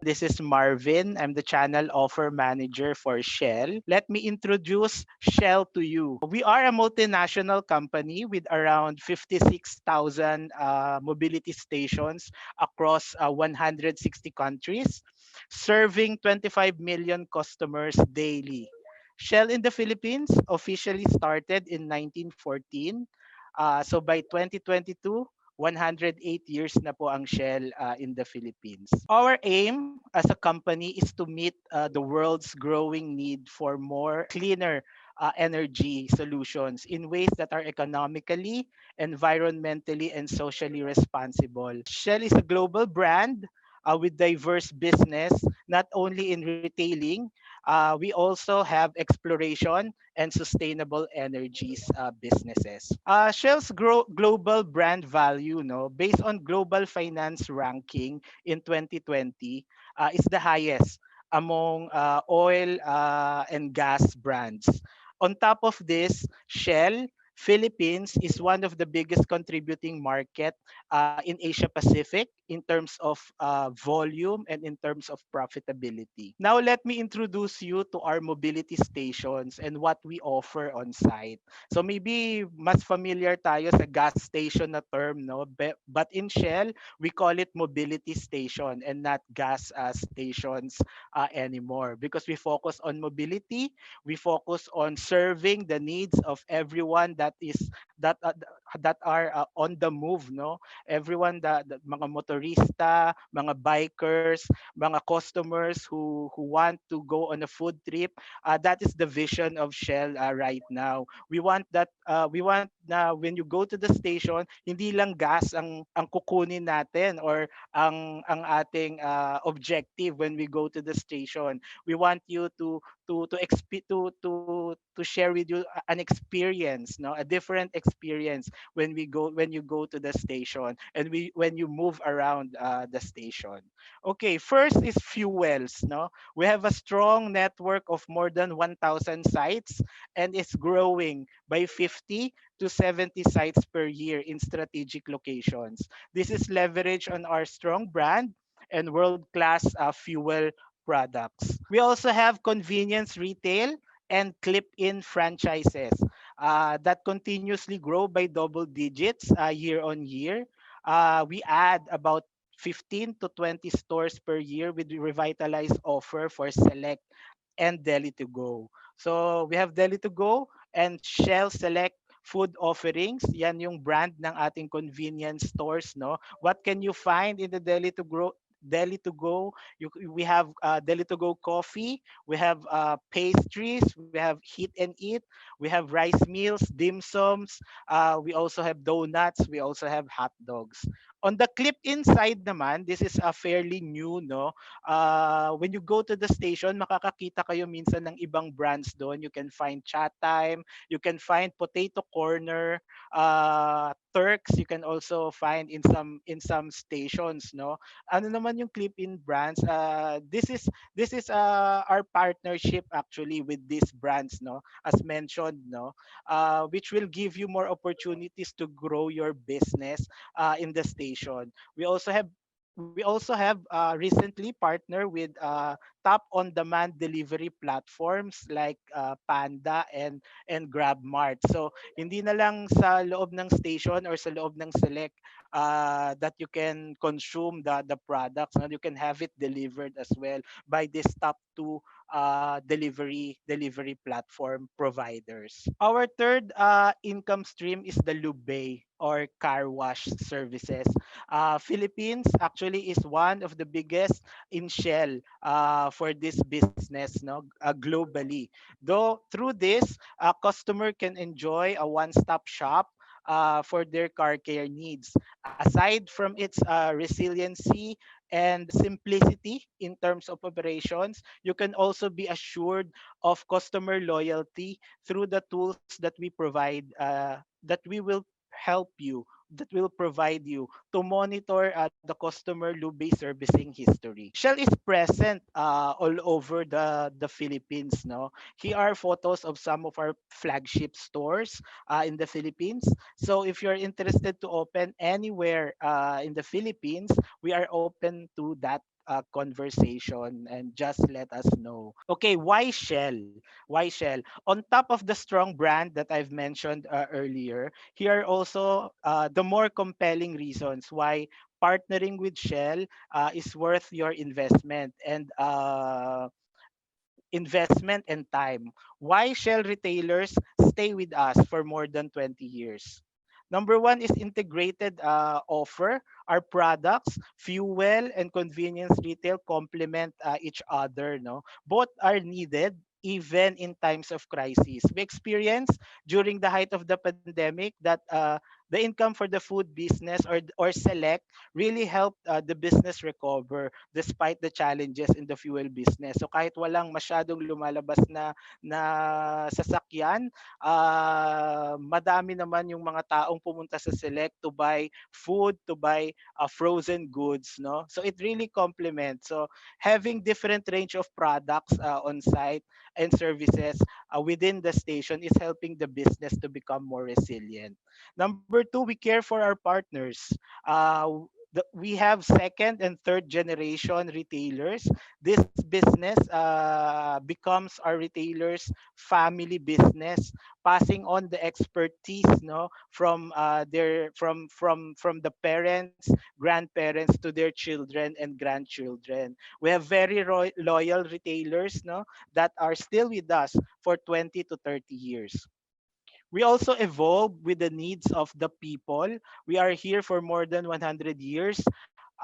This is Marvin. I'm the channel offer manager for Shell. Let me introduce Shell to you. We are a multinational company with around 56,000 mobility stations across 160 countries, serving 25 million customers daily. Shell in the Philippines officially started in 1914. So by 2022, 108 years na po ang Shell in the Philippines. Our aim as a company is to meet the world's growing need for more cleaner energy solutions in ways that are economically, environmentally, and socially responsible. Shell is a global brand with diverse business, not only in retailing, we also have exploration and sustainable energies businesses. Shell's global brand value, no, based on Global Finance ranking in 2020, is the highest among oil and gas brands. On top of this, Shell Philippines is one of the biggest contributing market in Asia Pacific in terms of volume and in terms of profitability. Now let me introduce you to our mobility stations and what we offer on site. So maybe mas familiar tayo sa gas station na term, no? But in Shell, we call it mobility station and not gas stations anymore because we focus on mobility. We focus on serving the needs of everyone that are on the move, no, everyone, the mga motorista, mga bikers, mga customers who want to go on a food trip. That is the vision of Shell right now. We want na when you go to the station, hindi lang gas ang kukunin natin or ang ating objective when we go to the station. We want you to share with you an experience, no, a different experience when you go to the station and when you move around the station. Okay, first is fuels, no. We have a strong network of more than 1,000 sites and it's growing by 50 to 70 sites per year in strategic locations. This is leverage on our strong brand and world-class fuel products. We also have convenience retail and clip-in franchises that continuously grow by double digits year on year. We add about 15 to 20 stores per year with revitalized offer for select and Deli to Go. So we have Deli to Go and Shell Select food offerings. Yan yung brand ng ating convenience stores, no? What can you find in the Deli to Go? We have Deli to Go coffee, we have pastries, we have Heat and Eat, we have rice meals, dim sums, we also have donuts, we also have hot dogs. On the clip inside naman, this is a fairly new, no. When you go to the station, makakakita kayo minsan ng ibang brands doon. You can find Chat Time, you can find Potato Corner, Turks. You can also find in some stations, no. Ano naman yung clip-in brands? This is our partnership actually with these brands, no. As mentioned, no, which will give you more opportunities to grow your business in the station. We also have recently partnered with top on-demand delivery platforms like Panda and GrabMart. So hindi na lang sa loob ng station or sa loob ng Select that you can consume the products. No? You can have it delivered as well by this top two delivery platform providers. Our third income stream is the Lube or car wash services. Philippines actually is one of the biggest in Shell for this business, no, globally. Though through this, a customer can enjoy a one-stop shop for their car care needs. Aside from its resiliency and simplicity in terms of operations, you can also be assured of customer loyalty through the tools that we provide, that we will help you that will provide you to monitor the customer Lube servicing history. Shell is present all over the Philippines. No, here are photos of some of our flagship stores in the Philippines. So if you're interested to open anywhere in the Philippines, we are open to that conversation and just let us know. Okay, why Shell? Why Shell? On top of the strong brand that I've mentioned earlier, here are also the more compelling reasons why partnering with Shell is worth your investment and time. Why Shell retailers stay with us for more than 20 years? Number one is integrated offer. Our products, fuel and convenience retail complement each other. No, both are needed even in times of crisis. We experienced during the height of the pandemic that the income for the food business or select really helped the business recover despite the challenges in the fuel business. So kahit walang masyadong lumalabas na sasakyan, madami naman yung mga taong pumunta sa Select to buy food, to buy frozen goods, no? So it really complements. So having different range of products on site and services within the station is helping the business to become more resilient. Number two, we care for our partners. We have second and third generation retailers. This business becomes our retailers family business, passing on the expertise, no, from their from the parents, grandparents to their children and grandchildren. We have very loyal retailers, no, that are still with us for 20 to 30 years. We also evolve with the needs of the people. We are here for more than 100 years.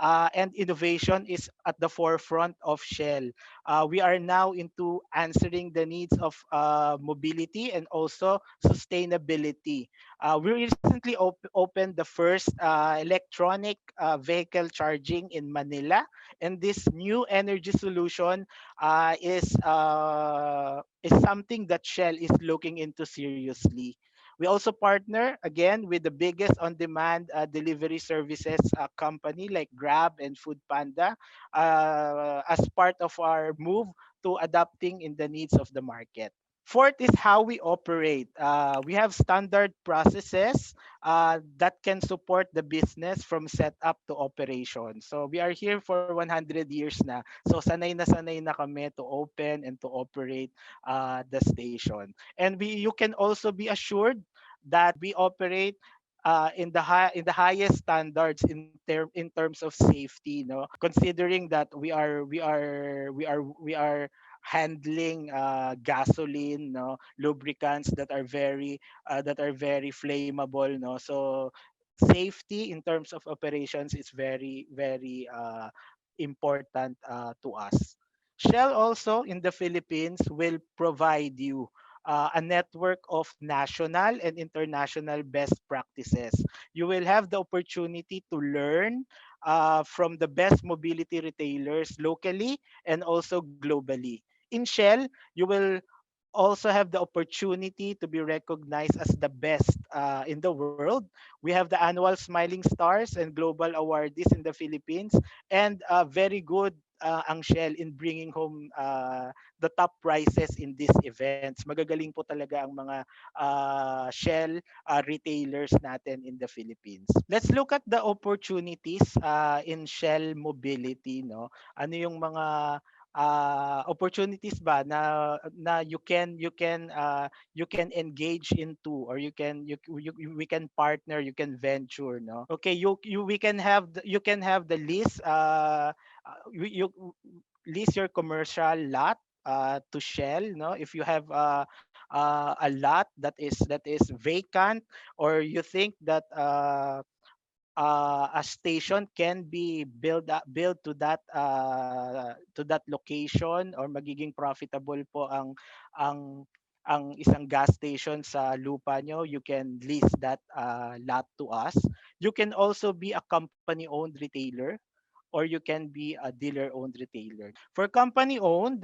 And innovation is at the forefront of Shell. We are now into answering the needs of mobility and also sustainability. We recently opened the first electronic vehicle charging in Manila, and this new energy solution is something that Shell is looking into seriously. We also partner again with the biggest on-demand delivery services company like Grab and Food Panda as part of our move to adapting in the needs of the market. Fourth is how we operate. We have standard processes that can support the business from setup to operation. So we are here for 100 years na. So sanay na kami to open and to operate the station. And you can also be assured that we operate in the highest standards in terms of safety, no, considering that we are handling gasoline, no, lubricants that are very flammable, no. So safety in terms of operations is very important to us. Shell also in the Philippines will provide you a network of national and international best practices. You will have the opportunity to learn from the best mobility retailers locally and also globally. In Shell, you will also have the opportunity to be recognized as the best in the world. We have the annual Smiling Stars and Global Awardees in the Philippines, and very good ang Shell in bringing home the top prizes in these events. Magagaling po talaga ang mga Shell retailers natin in the Philippines. Let's look at the opportunities in Shell Mobility, no? Ano yung mga opportunities ba na you can engage into, or we can partner, you can venture, no. Okay, you can have the lease you lease your commercial lot to Shell, no, if you have a lot that is vacant, or you think that a station can be built to that location, or magiging profitable po ang isang gas station sa lupa nyo, you can lease that lot to us. You can also be a company owned retailer, or you can be a dealer owned retailer. For company owned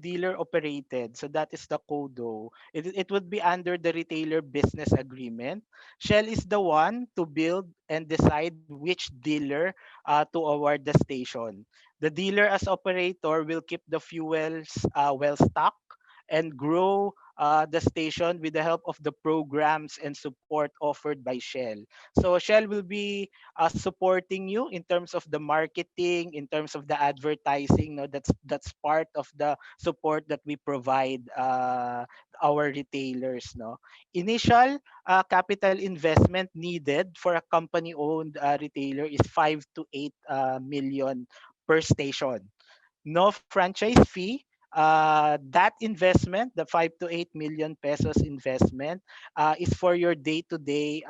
dealer operated, so that is the CODO. It would be under the retailer business agreement. Shell is the one to build and decide which dealer to award the station. The dealer as operator will keep the fuels well stocked and grow the station with the help of the programs and support offered by Shell. So Shell will be supporting you in terms of the marketing, in terms of the advertising. No, that's part of the support that we provide our retailers. No, initial capital investment needed for a company-owned retailer is 5 to 8 million per station. No franchise fee. That investment, the 5 to 8 million pesos investment, is for your day-to-day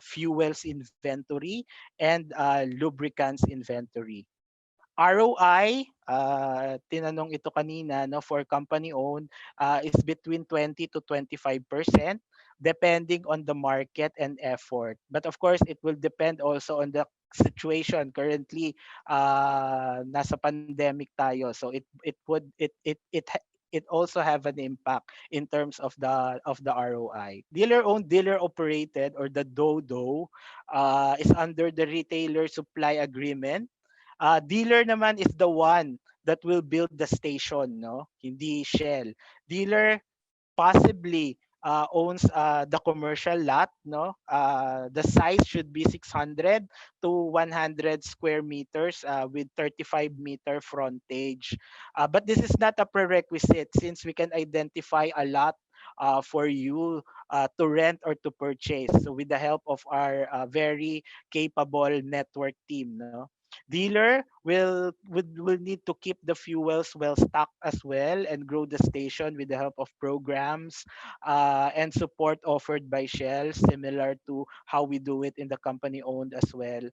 fuels inventory and lubricants inventory. ROI, tinanong ito kanina, no, for company-owned, is between 20 to 25% depending on the market and effort. But of course, it will depend also on the situation. Currently, nasa pandemic tayo, so it also have an impact in terms of the ROI. Dealer-owned, dealer-operated, or the DODO, is under the retailer supply agreement. Dealer naman is the one that will build the station, no? Hindi Shell. Dealer possibly owns the commercial lot, no? The size should be 600 to 100 square meters with 35-meter frontage. But this is not a prerequisite since we can identify a lot for you to rent or to purchase. So with the help of our very capable network team, no? Dealer will need to keep the fuels well stocked as well and grow the station with the help of programs and support offered by Shell, similar to how we do it in the company owned as well.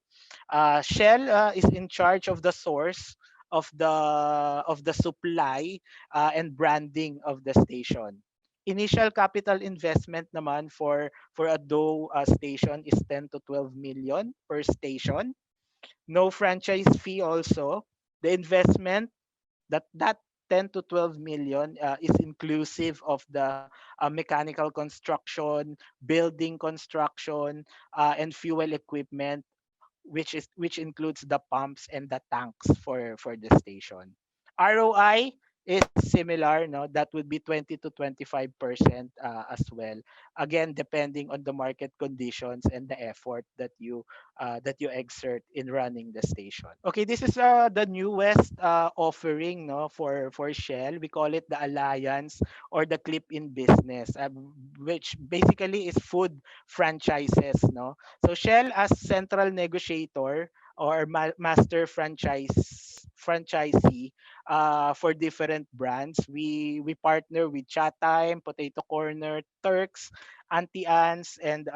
Shell is in charge of the source of the supply and branding of the station. Initial capital investment naman for a DO station is 10 to 12 million per station. No franchise fee also. The investment, that 10 to 12 million is inclusive of the mechanical construction, building construction, and fuel equipment, which includes the pumps and the tanks for the station. ROI is similar, no? That would be 20 to 25% as well. Again, depending on the market conditions and the effort that you exert in running the station. Okay, this is the newest offering, no, for Shell. We call it the Alliance or the Clip-in business, which basically is food franchises, no. So Shell as central negotiator or master franchisee for different brands. We partner with Chatime, Potato Corner, Turks, Auntie Anne's, and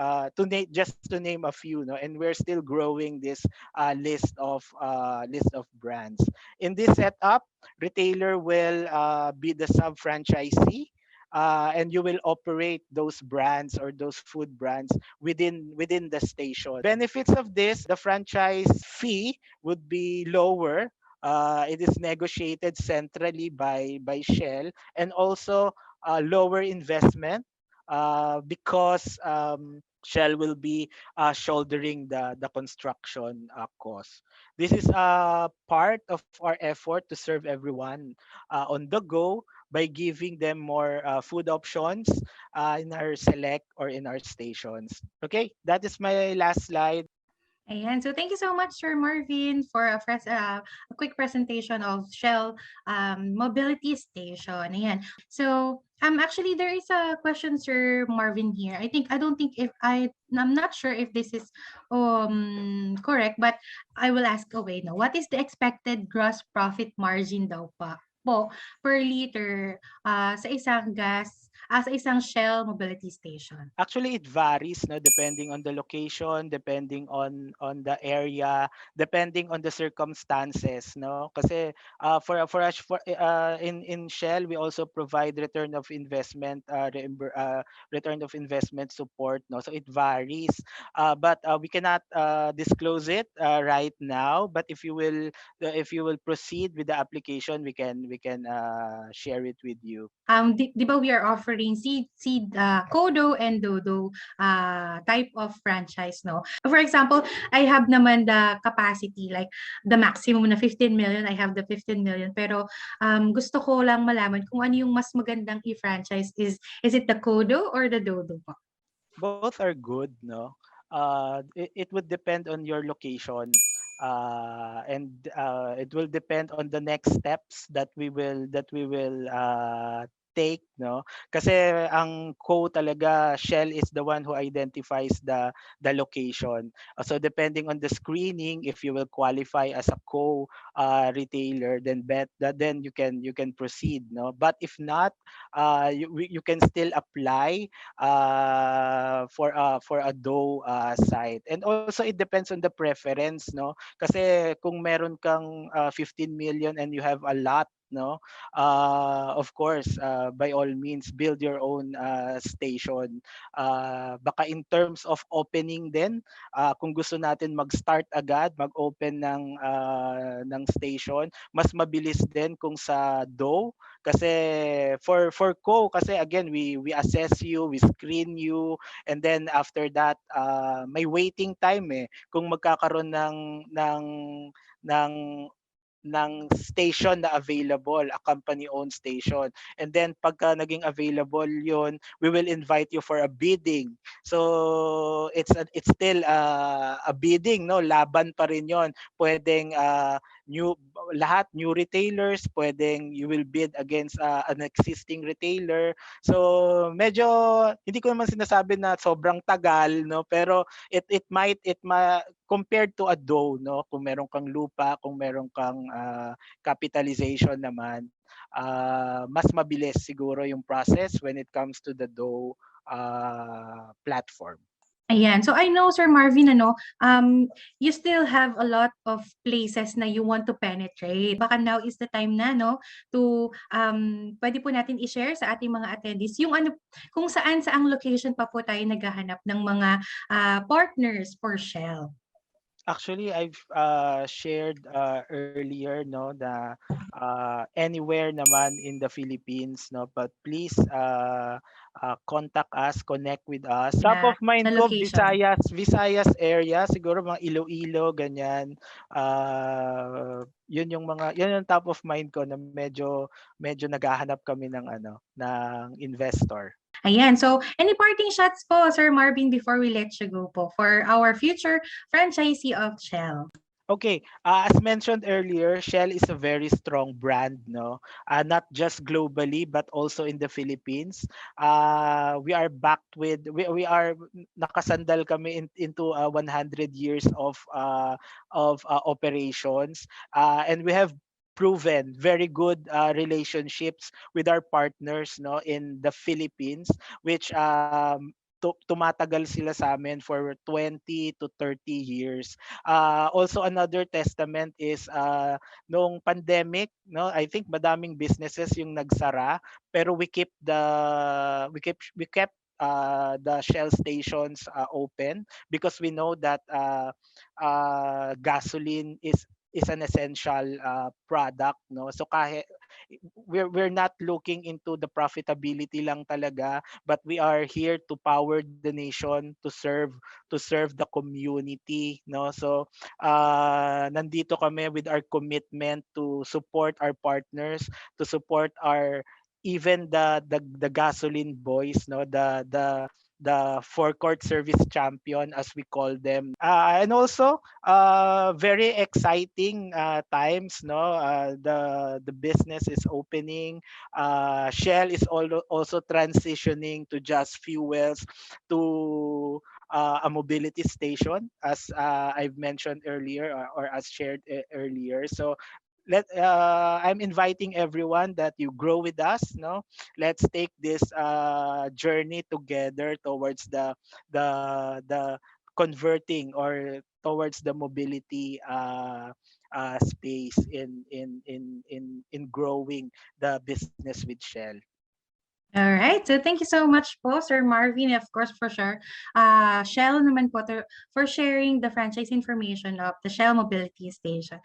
just to name a few. No, and we're still growing this list of brands. In this setup, retailer will be the sub franchisee. And you will operate those brands or those food brands within the station. Benefits of this: the franchise fee would be lower. It is negotiated centrally by Shell, and also lower investment because Shell will be shouldering the construction cost. This is part of our effort to serve everyone on the go by giving them more food options in our select or in our stations. Okay, that is my last slide. Ayan. So thank you so much, Sir Marvin, for a quick presentation of Shell Mobility Station. Ayan. So actually there is a question, Sir Marvin, here. I don't think if I'm not sure if this is correct, but I will ask away now. What is the expected gross profit margin daw po per liter sa isang Shell Mobility Station? Actually, it varies, no, depending on the location, depending on the area, depending on the circumstances, no. Kasi for us in Shell, we also provide return of investment support, no. So it varies, but we cannot disclose it right now. But if you will proceed with the application, we can share it with you. Di ba we are offering offering CODO and DODO type of franchise, no? For example, I have naman the capacity, like the maximum na 15 million, I have the 15 million. Pero gusto ko lang malaman kung ano yung mas magandang i-franchise. Is it the CODO or the DODO po? Both are good, no? It would depend on your location, and it will depend on the next steps that we will take, no? Kasi ang co talaga, Shell is the one who identifies the location. So depending on the screening, if you will qualify as a co retailer, then you can proceed, no? But if not, you can still apply for a dough site. And also it depends on the preference, no? Kasi kung meron kang 15 million and you have a lot, no, of course, by all means build your own station. Baka in terms of opening din, kung gusto natin mag-start agad, mag-open ng station, mas mabilis din kung sa dough. Kasi for co, kasi again, we assess you, we screen you, and then after that, may waiting time eh kung magkakaroon ng ng station na available, a company-owned station. And then pagka naging available yon, we will invite you for a bidding. So it's still a bidding, no? Laban pa rin yon. Pwedeng new retailers, pwedeng you will bid against an existing retailer. So medyo hindi ko naman sinasabi na sobrang tagal, no? Pero it might compared to a dough, no? Kung meron kang lupa, kung meron kang capitalization naman, mas mabilis siguro yung process when it comes to the dough platform. Ayan. So I know, Sir Marvin, you still have a lot of places na you want to penetrate. Baka now is the time na, no, to pwede po natin i-share sa ating mga attendees yung kung saan-saang location pa po tayo naghahanap ng mga partners for Shell. Actually, I've shared earlier, no, na anywhere naman in the Philippines, no, but please contact us, connect with us. Top of Na mind ko, location. Visayas area, siguro mga Iloilo, ganyan. Yun yung top of mind ko na medyo naghahanap kami ng investor. Ayan. So, any parting shots po, Sir Marvin, before we let you go po for our future franchisee of Shell? Okay, as mentioned earlier, Shell is a very strong brand, no? Not just globally but also in the Philippines. We are backed with we are nakasandal kami into 100 years of operations, and we have proven very good relationships with our partners, no, in the Philippines, which tumatagal sila sa amin for 20 to 30 years. Also another testament is nung pandemic, no, I think madaming businesses yung nagsara, pero we kept the Shell stations open because we know that gasoline is an essential product, no? So kahit we're not looking into the profitability lang talaga, but we are here to power the nation, to serve the community, no? So nandito kami with our commitment to support our partners, to support our even the gasoline boys, no, the forecourt service champion as we call them, and also very exciting times, no. The business is opening. Shell is also transitioning to just fuels, to a mobility station, as I've mentioned earlier, or as shared earlier. So I'm inviting everyone that you grow with us, no. Let's take this journey together towards the converting, or towards the mobility space in growing the business with Shell. All right. So thank you so much po, Sir Marvin, of course, for sure. Shell naman po for sharing the franchise information of the Shell Mobility Station.